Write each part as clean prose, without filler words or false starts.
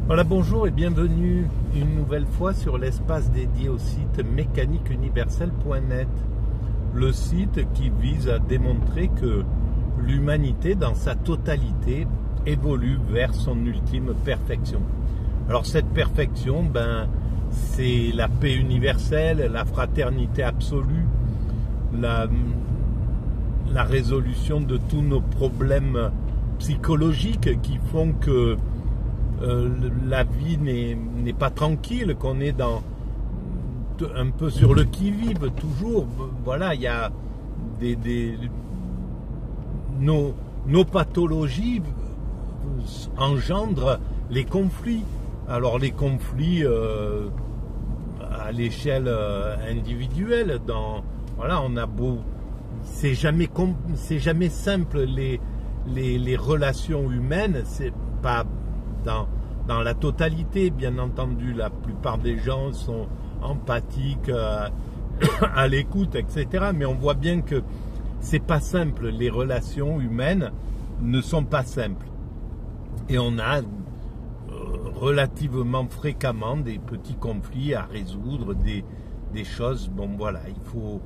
Voilà, bonjour et bienvenue une nouvelle fois sur l'espace dédié au site mécaniqueuniverselle.net, le site qui vise à démontrer que l'humanité dans sa totalité évolue vers son ultime perfection. Alors cette perfection, c'est la paix universelle, la fraternité absolue, la résolution de tous nos problèmes psychologiques qui font que la vie n'est pas tranquille, qu'on est un peu sur le qui-vive toujours. Voilà, il y a nos pathologies engendrent les conflits. Alors les conflits à l'échelle individuelle, on a beau, c'est jamais simple les relations humaines, c'est pas dans la totalité, bien entendu. La plupart des gens sont empathiques, à l'écoute, etc. Mais on voit bien que c'est pas simple. Les relations humaines ne sont pas simples. Et on a relativement fréquemment des petits conflits à résoudre, des choses. Bon, voilà, il faut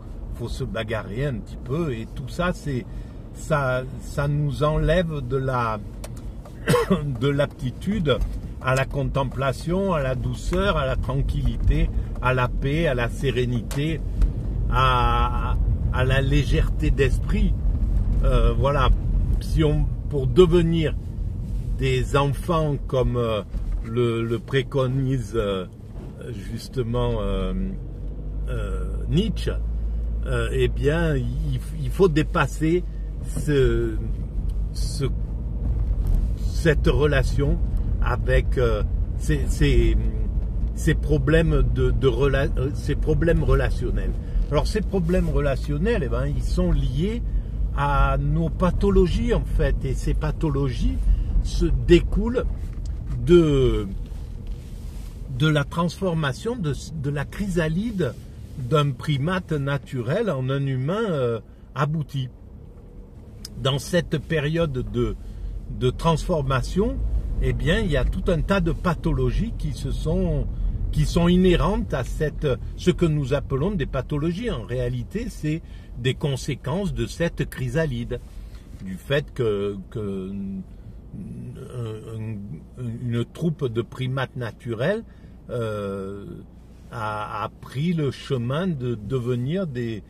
se bagarrer un petit peu. Et tout ça, ça nous enlève de l'aptitude à la contemplation, à la douceur, à la tranquillité, à la paix, à la sérénité, à la légèreté d'esprit. Voilà, pour devenir des enfants comme le préconise justement Nietzsche, eh bien, il faut dépasser cette relation avec ces problèmes ces problèmes relationnels. Alors ces problèmes relationnels, ils sont liés à nos pathologies en fait, et ces pathologies se découlent de la transformation de la chrysalide d'un primate naturel en un humain abouti. Dans cette période de transformation, eh bien, il y a tout un tas de pathologies qui sont inhérentes à ce que nous appelons des pathologies. En réalité, c'est des conséquences de cette chrysalide, du fait une troupe de primates naturels a pris le chemin de devenir des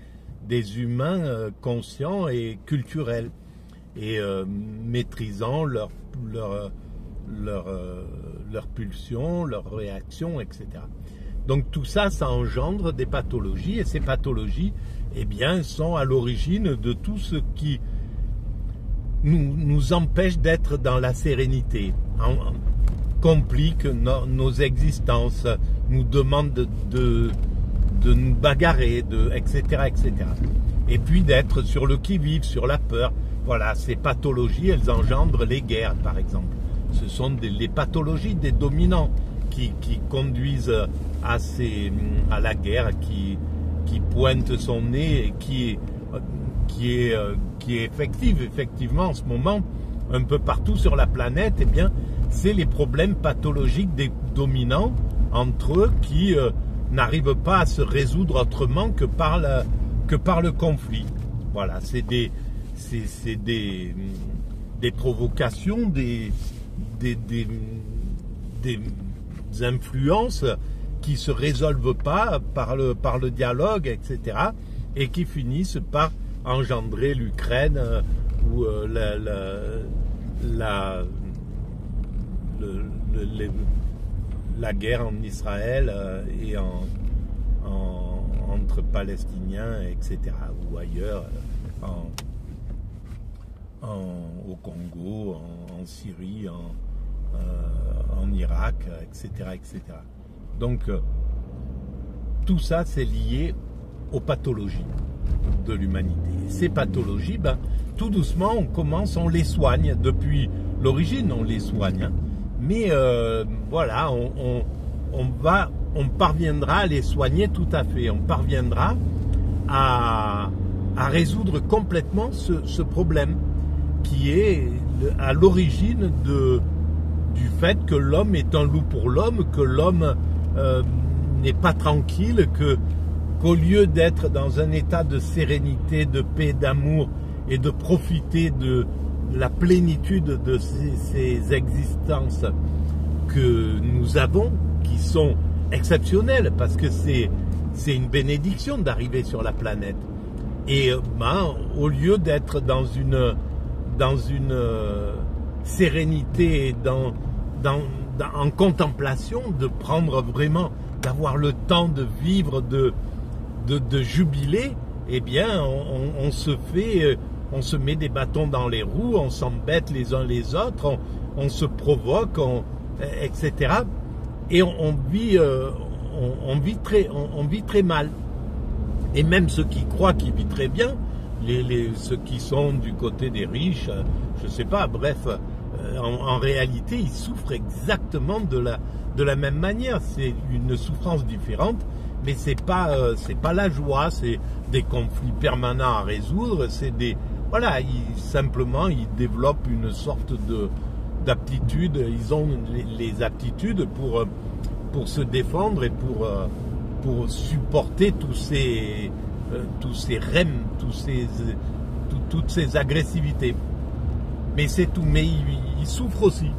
humains conscients et culturels, et maîtrisant leurs pulsions, leurs réactions, etc. Donc tout ça, ça engendre des pathologies, et ces pathologies, eh bien, sont à l'origine de tout ce qui nous empêche d'être dans la sérénité, complique nos existences, nous demande de nous bagarrer, etc., etc. Et puis d'être sur le qui-vive, sur la peur. Voilà, ces pathologies, elles engendrent les guerres, par exemple. Ce sont les pathologies des dominants qui conduisent à la guerre, qui pointe son nez et qui est effective. Effectivement, en ce moment, un peu partout sur la planète, eh bien, c'est les problèmes pathologiques des dominants entre eux qui n'arrivent pas à se résoudre autrement que par le conflit. Voilà, c'est des provocations, des influences qui se résolvent pas par le dialogue, etc., et qui finissent par engendrer l'Ukraine ou la guerre en Israël et entre Palestiniens, etc., ou ailleurs, au Congo, en Syrie, en Irak, etc., etc. Donc, tout ça, c'est lié aux pathologies de l'humanité. Ces pathologies, tout doucement, on les soigne. Depuis l'origine, on les soigne. Hein. Mais voilà, on parviendra à les soigner tout à fait. On parviendra à résoudre complètement ce problème qui est à l'origine du fait que l'homme est un loup pour l'homme, que l'homme n'est pas tranquille, qu'au lieu d'être dans un état de sérénité, de paix, d'amour et de profiter de la plénitude de ces existences que nous avons, qui sont exceptionnelles, parce que c'est une bénédiction d'arriver sur la planète. Et au lieu d'être dans une sérénité, en contemplation, de prendre vraiment, d'avoir le temps de vivre, de jubiler, eh bien, on se met des bâtons dans les roues, on s'embête les uns les autres, on se provoque, etc. Et on vit très mal. Et même ceux qui croient qu'ils vivent très bien, ceux qui sont du côté des riches, je ne sais pas, bref, en réalité, ils souffrent exactement de la même manière. C'est une souffrance différente, mais c'est pas la joie, c'est des conflits permanents à résoudre, voilà, simplement ils développent une sorte d'aptitude, ils ont les aptitudes pour se défendre et pour supporter tous ces rèmes, toutes ces agressivités. Mais c'est tout, mais ils souffrent aussi.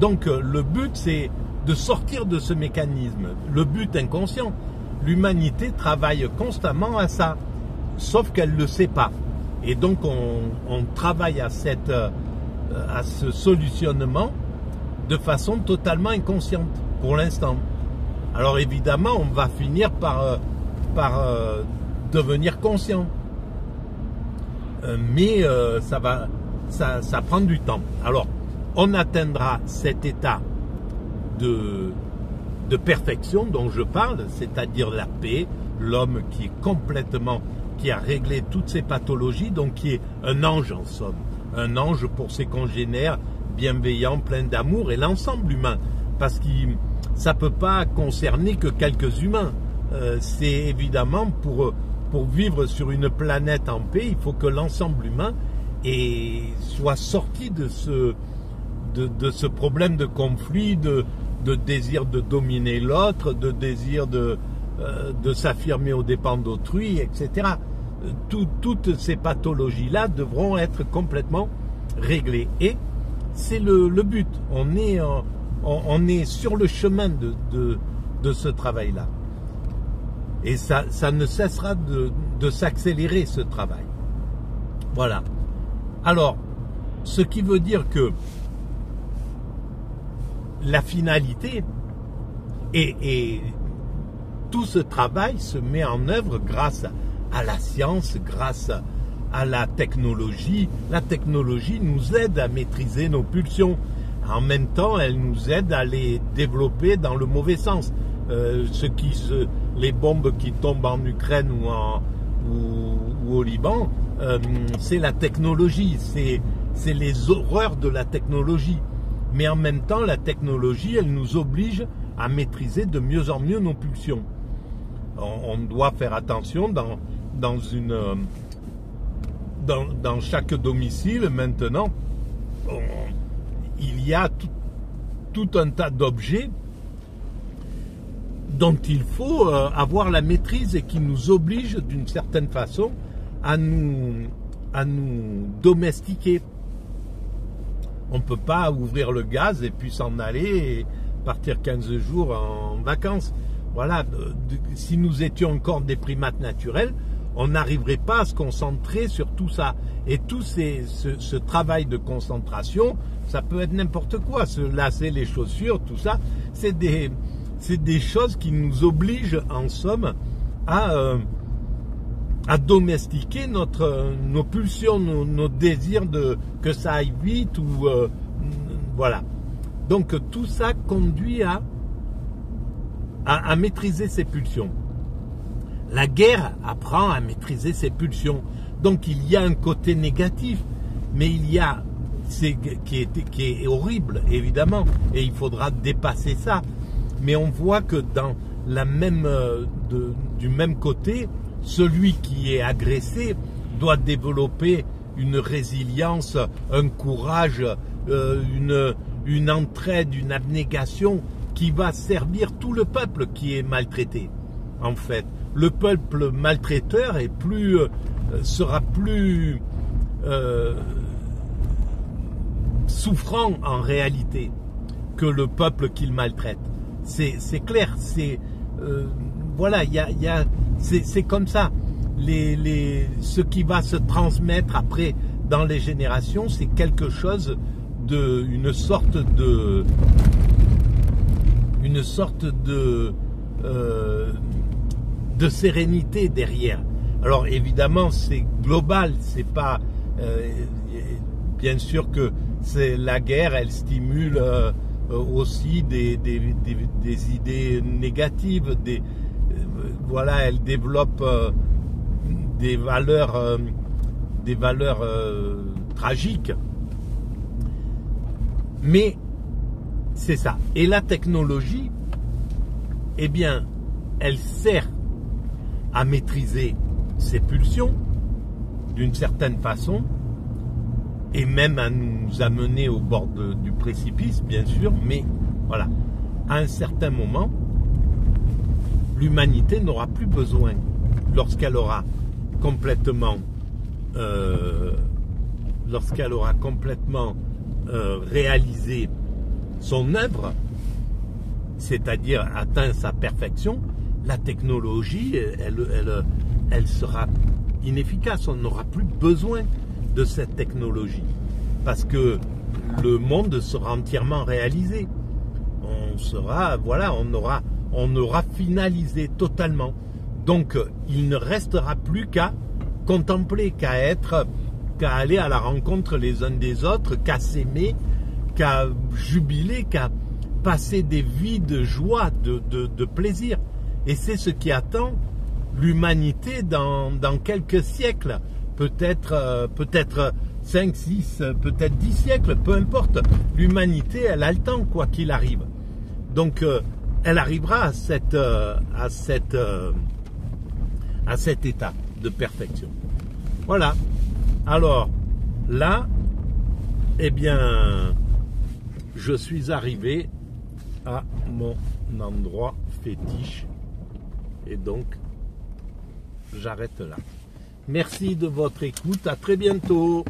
Donc le but, c'est de sortir de ce mécanisme, le but inconscient. L'humanité travaille constamment à ça, sauf qu'elle ne le sait pas. Et donc on travaille à ce solutionnement de façon totalement inconsciente, pour l'instant. Alors évidemment, on va finir par devenir conscient. Mais ça prend du temps. Alors, on atteindra cet état de perfection dont je parle, c'est-à-dire la paix, l'homme qui a réglé toutes ses pathologies, donc qui est un ange en somme, un ange pour ses congénères, bienveillant, plein d'amour, et l'ensemble humain, parce que ça ne peut pas concerner que quelques humains. C'est évidemment pour vivre sur une planète en paix, il faut que l'ensemble humain soit sorti de ce problème de conflit, de désir de dominer l'autre, de désir de s'affirmer aux dépens d'autrui, etc. Toutes ces pathologies-là devront être complètement réglées. Et c'est le but. On est sur le chemin de ce travail-là. Et ça ne cessera de s'accélérer, ce travail. Voilà. Alors, ce qui veut dire que la finalité et tout ce travail se met en œuvre grâce à la science, grâce à la technologie. La technologie nous aide à maîtriser nos pulsions. En même temps, elle nous aide à les développer dans le mauvais sens. Les bombes qui tombent en Ukraine ou au Liban, c'est la technologie, c'est les horreurs de la technologie. Mais en même temps, la technologie, elle nous oblige à maîtriser de mieux en mieux nos pulsions. On doit faire attention dans chaque domicile maintenant. Il y a tout un tas d'objets dont il faut avoir la maîtrise et qui nous obligent d'une certaine façon à nous domestiquer. On ne peut pas ouvrir le gaz et puis s'en aller et partir 15 jours en vacances. Voilà, si nous étions encore des primates naturels, on n'arriverait pas à se concentrer sur tout ça. Et tout ce travail de concentration, ça peut être n'importe quoi, se lasser les chaussures, tout ça, c'est des choses qui nous obligent en somme à domestiquer nos pulsions, nos désirs que ça aille vite ou voilà. Donc tout ça conduit à maîtriser ses pulsions. La guerre apprend à maîtriser ses pulsions. Donc il y a un côté négatif, mais il y a qui est horrible évidemment, et il faudra dépasser ça. Mais on voit que dans du même côté, celui qui est agressé doit développer une résilience, un courage, une entraide, une abnégation qui va servir tout le peuple qui est maltraité. En fait, le peuple maltraiteur est sera plus souffrant en réalité que le peuple qu'il maltraite. C'est clair, voilà, c'est comme ça. Ce qui va se transmettre après dans les générations, c'est quelque chose une sorte de sérénité derrière. Alors évidemment, c'est global, c'est pas bien sûr que la guerre, elle stimule aussi des idées négatives, voilà, elle développe des valeurs tragiques. Mais c'est ça. Et la technologie, eh bien, elle sert à maîtriser ses pulsions d'une certaine façon, et même à nous amener au bord du précipice, bien sûr, mais voilà, à un certain moment, l'humanité n'aura plus besoin, lorsqu'elle aura complètement réalisé son œuvre, c'est-à-dire atteint sa perfection, la technologie, elle sera inefficace. On n'aura plus besoin de cette technologie parce que le monde sera entièrement réalisé. On aura finalisé totalement. Donc, il ne restera plus qu'à contempler, qu'à aller à la rencontre les uns des autres, qu'à s'aimer, qu'à jubiler, qu'à passer des vies de joie, de plaisir. Et c'est ce qui attend l'humanité dans quelques siècles, peut-être 5, 6, peut-être 10 siècles, peu importe. L'humanité, elle a le temps, quoi qu'il arrive. Donc, elle arrivera à cet état de perfection. Voilà. Alors, là, eh bien, je suis arrivé à mon endroit fétiche. Et donc, j'arrête là. Merci de votre écoute. À très bientôt.